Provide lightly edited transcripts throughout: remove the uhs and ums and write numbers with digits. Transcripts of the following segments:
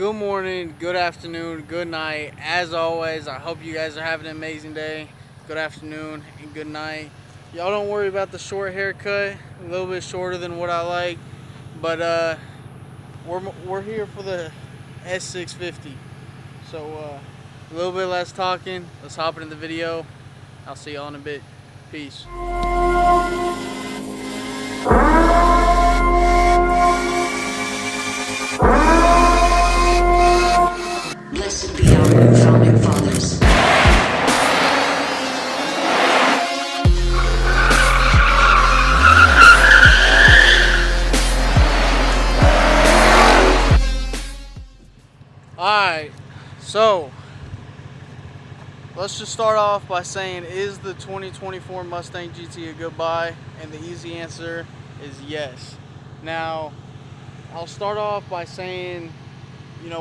Good morning, good afternoon, good night. As always, I hope you guys are having an amazing day. Good afternoon and good night. Y'all don't worry about the short haircut, a little bit shorter than what I like, but we're here for the S650. So a little bit less talking. Let's hop into the video. I'll see y'all in a bit. Peace. Blessed be our founding fathers. Alright, so let's just start off by saying, is the 2024 Mustang GT a good buy? And the easy answer is yes. Now, I'll start off by saying,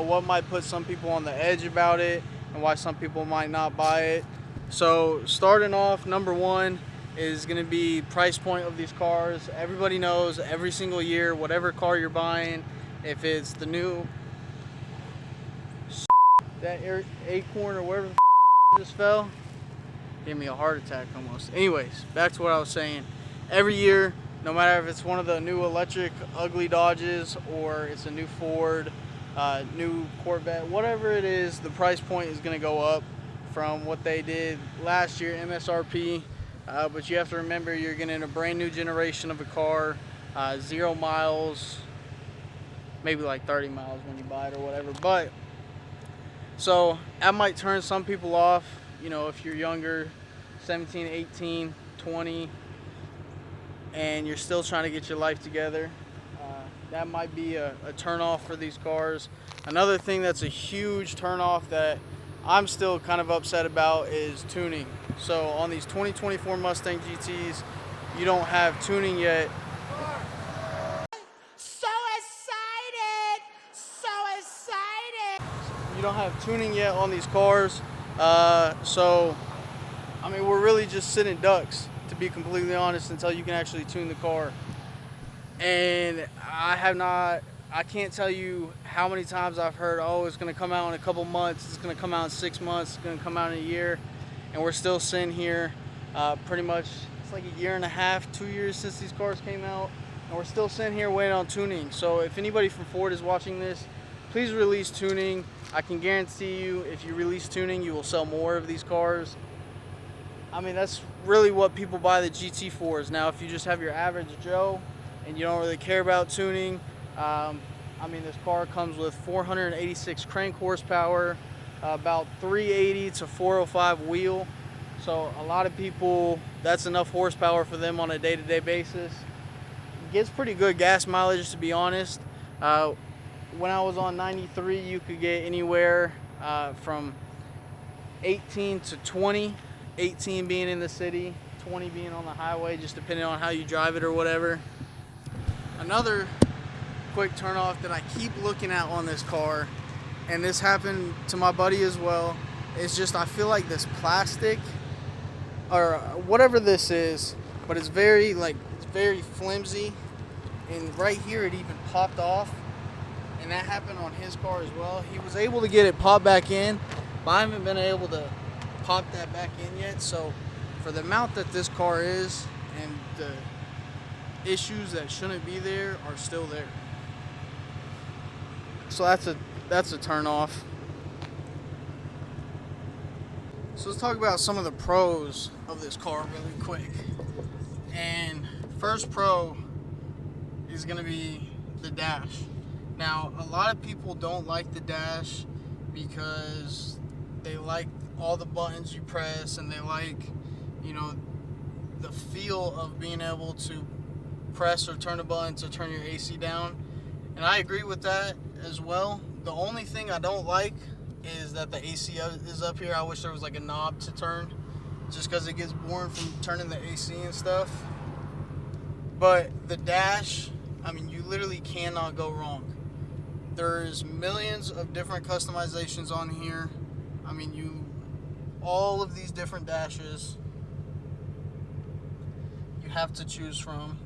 what might put some people on the edge about it and why some people might not buy it. So starting off, number one is going to be price point of these cars. Everybody knows every single year, whatever car you're buying, if it's the new that acorn or whatever the just fell, gave me a heart attack almost. Anyways, back to what I was saying. Every year, no matter if it's one of the new electric ugly Dodges or it's a new Ford, new Corvette, whatever it is, the price point is going to go up from what they did last year, MSRP. But you have to remember, you're getting a brand new generation of a car, 0 miles, maybe like 30 miles when you buy it or whatever. But so that might turn some people off, if you're younger, 17, 18, 20, and you're still trying to get your life together. That might be a turn-off for these cars. Another thing that's a huge turn-off that I'm still kind of upset about is tuning. So on these 2024 Mustang GTs, you don't have tuning yet. You don't have tuning yet on these cars. So, we're really just sitting ducks, to be completely honest, until you can actually tune the car. And I can't tell you how many times I've heard, oh, it's going to come out in a couple months, it's going to come out in 6 months, it's going to come out in a year, and we're still sitting here pretty much, it's like a year and a half, 2 years since these cars came out, and we're still sitting here waiting on tuning. So if anybody from Ford is watching this, please release tuning. I can guarantee you, if you release tuning, you will sell more of these cars. That's really what people buy the GT for. Is now, if you just have your average Joe and you don't really care about tuning, this car comes with 486 crank horsepower, about 380 to 405 wheel. So a lot of people, that's enough horsepower for them on a day-to-day basis. It gets pretty good gas mileage, to be honest. When I was on 93, you could get anywhere from 18 to 20, 18 being in the city, 20 being on the highway, just depending on how you drive it or whatever. Another quick turnoff that I keep looking at on this car, and this happened to my buddy as well, is just I feel like this plastic or whatever this is, but it's very flimsy, and right here it even popped off. And that happened on his car as well. He was able to get it popped back in, but I haven't been able to pop that back in yet. So for the amount that this car is, and the issues that shouldn't be there are still there. So that's a turn off. So let's talk about some of the pros of this car really quick. And first pro is going to be the dash. Now, a lot of people don't like the dash because they like all the buttons you press, and they like, the feel of being able to press or turn a button to turn your AC down. And I agree with that as well. The only thing I don't like is that the AC is up here. I wish there was like a knob to turn, just because it gets boring from turning the AC and stuff. But the dash, you literally cannot go wrong. There's millions of different customizations on here. All of these different dashes you have to choose from.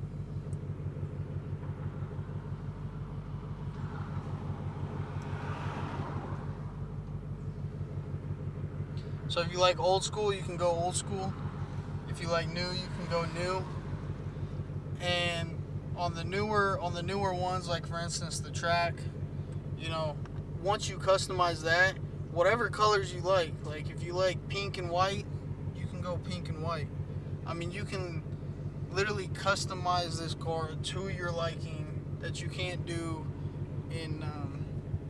So if you like old school, you can go old school. If you like new, you can go new. And on the newer ones, like for instance the track, you know, once you customize that, whatever colors you like if you like pink and white, you can go pink and white. I mean, you can literally customize this car to your liking that you can't do in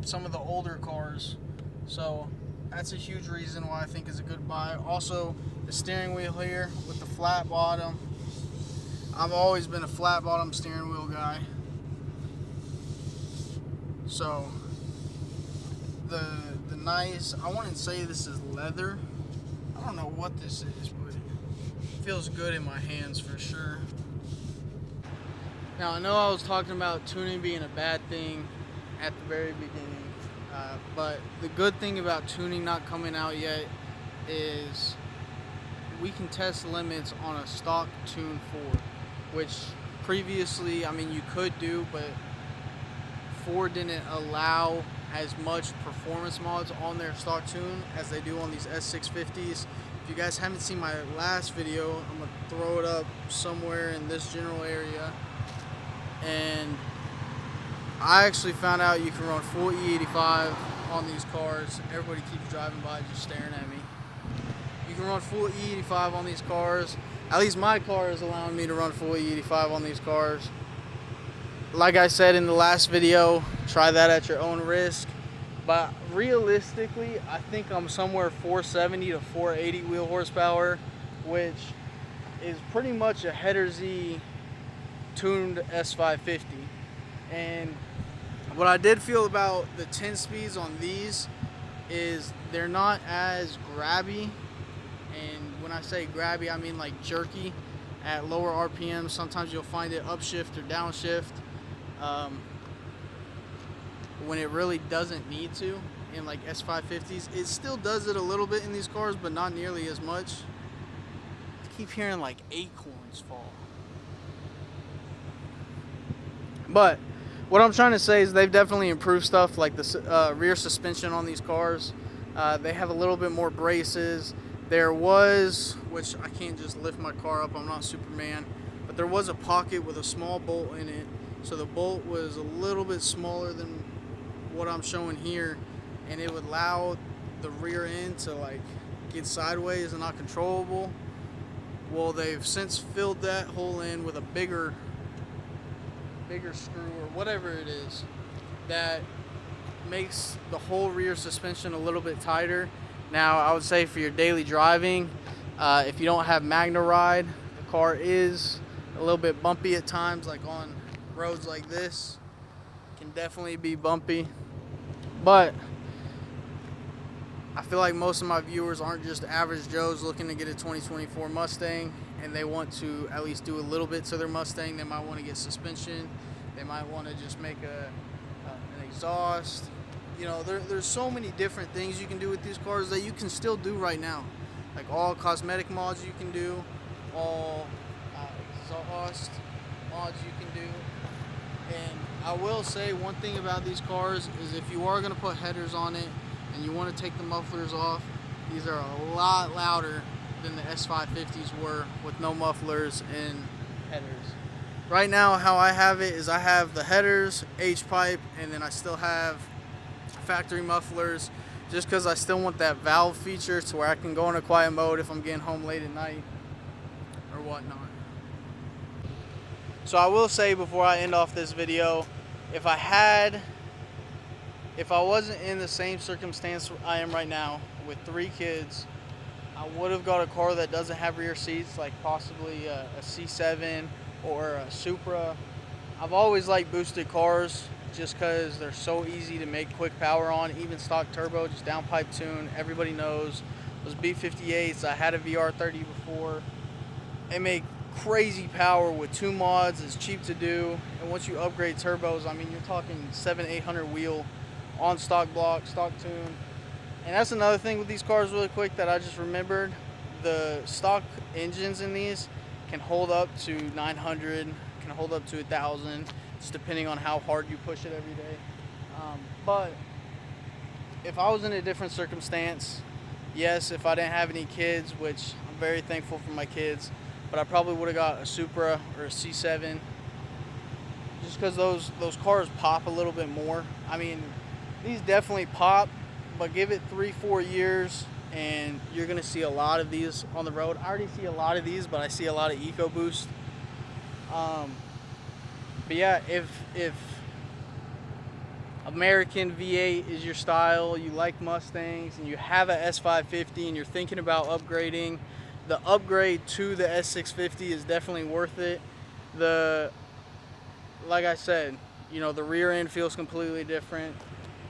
some of the older cars. So that's a huge reason why I think it's a good buy. Also, the steering wheel here with the flat bottom. I've always been a flat bottom steering wheel guy. So the nice, I wouldn't say this is leather. I don't know what this is, but it feels good in my hands for sure. Now I know I was talking about tuning being a bad thing at the very beginning, but the good thing about tuning not coming out yet is we can test limits on a stock tune 4, which previously, I mean, you could do, but Ford didn't allow as much performance mods on their stock tune as they do on these S650s. If you guys haven't seen my last video, I'm going to throw it up somewhere in this general area. And I actually found out you can run full E85 on these cars. Everybody keeps driving by just staring at me. You can run full E85 on these cars. At least my car is allowing me to run full E85 on these cars. Like I said in the last video, try that at your own risk. But realistically, I think I'm somewhere 470 to 480 wheel horsepower, which is pretty much a header Z tuned S550. And what I did feel about the 10 speeds on these is they're not as grabby. And when I say grabby, I mean like jerky at lower RPMs. Sometimes you'll find it upshift or downshift when it really doesn't need to in like S550s. It still does it a little bit in these cars, but not nearly as much. I keep hearing like acorns fall. But what I'm trying to say is they've definitely improved stuff like the rear suspension on these cars. They have a little bit more braces. There was, which I can't just lift my car up, I'm not Superman, but there was a pocket with a small bolt in it. So the bolt was a little bit smaller than what I'm showing here, and it would allow the rear end to like get sideways and not controllable. Well, they've since filled that hole in with a bigger screw or whatever it is that makes the whole rear suspension a little bit tighter. Now I would say for your daily driving, if you don't have Magna Ride, the car is a little bit bumpy at times, like on roads like this. Can definitely be bumpy, but I feel like most of my viewers aren't just average Joes looking to get a 2024 Mustang, and they want to at least do a little bit to their Mustang. They might want to get suspension. They might want to just make an exhaust. You know, there's so many different things you can do with these cars that you can still do right now. Like all cosmetic mods you can do, all exhaust mods you can do. And I will say one thing about these cars is if you are going to put headers on it and you want to take the mufflers off, these are a lot louder than the S550s were with no mufflers and headers. Right now how I have it is I have the headers, H-pipe, and then I still have factory mufflers just because I still want that valve feature to where I can go in a quiet mode if I'm getting home late at night or whatnot. So I will say before I end off this video, if I wasn't in the same circumstance I am right now with 3 kids, I would have got a car that doesn't have rear seats, like possibly a C7 or a Supra. I've always liked boosted cars just because they're so easy to make quick power on. Even stock turbo, just downpipe tune. Everybody knows those B58s. I had a VR30 before. They make crazy power with 2 mods. It's cheap to do, and once you upgrade turbos, I mean, you're talking 700-800 wheel on stock block, stock tune. And that's another thing with these cars really quick that I just remembered. The stock engines in these can hold up to 900, can hold up to 1,000, just depending on how hard you push it every day. But if I was in a different circumstance Yes, if I didn't have any kids, which I'm very thankful for my kids, but I probably would have got a Supra or a C7, just because those cars pop a little bit more. I mean, these definitely pop, but give it 3-4 years and you're gonna see a lot of these on the road. I already see a lot of these, but I see a lot of EcoBoost. But yeah, if American V8 is your style, you like Mustangs, and you have a S550 and you're thinking about upgrading, the upgrade to the S650 is definitely worth it. Like I said, you know, the rear end feels completely different.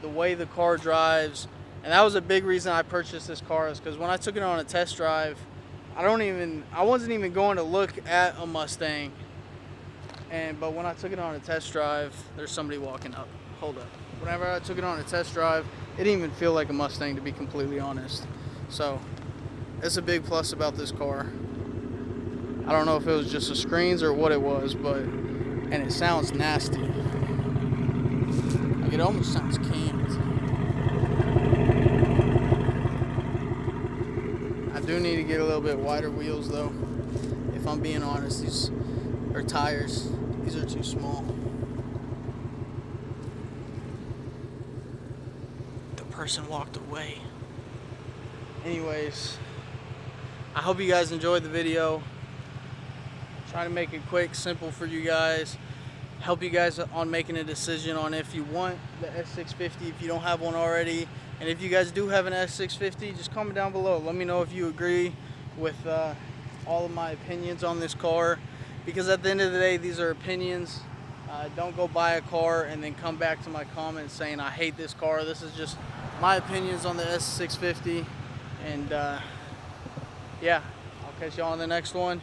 The way the car drives, and that was a big reason I purchased this car, is because when I took it on a test drive, I wasn't even going to look at a Mustang. But when I took it on a test drive, there's somebody walking up. Hold up. Whenever I took it on a test drive, it didn't even feel like a Mustang, to be completely honest. So it's a big plus about this car. I don't know if it was just the screens or what it was, and it sounds nasty. Like, it almost sounds canned. I do need to get a little bit wider wheels though. If I'm being honest, these are tires. These are too small. The person walked away. Anyways, I hope you guys enjoyed the video. Trying to make it quick, simple for you guys. Help you guys on making a decision on if you want the S650 if you don't have one already. And if you guys do have an S650, just comment down below. Let me know if you agree with all of my opinions on this car. Because at the end of the day, these are opinions. Don't go buy a car and then come back to my comments saying I hate this car. This is just my opinions on the S650. And yeah, I'll catch y'all on the next one.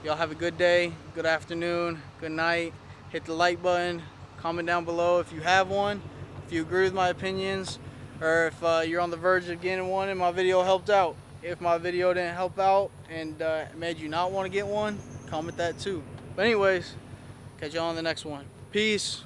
Y'all have a good day, good afternoon, good night. Hit the like button, comment down below if you have one, if you agree with my opinions, or if you're on the verge of getting one and my video helped out. If my video didn't help out and made you not want to get one, comment that too. But anyways, catch y'all on the next one. Peace.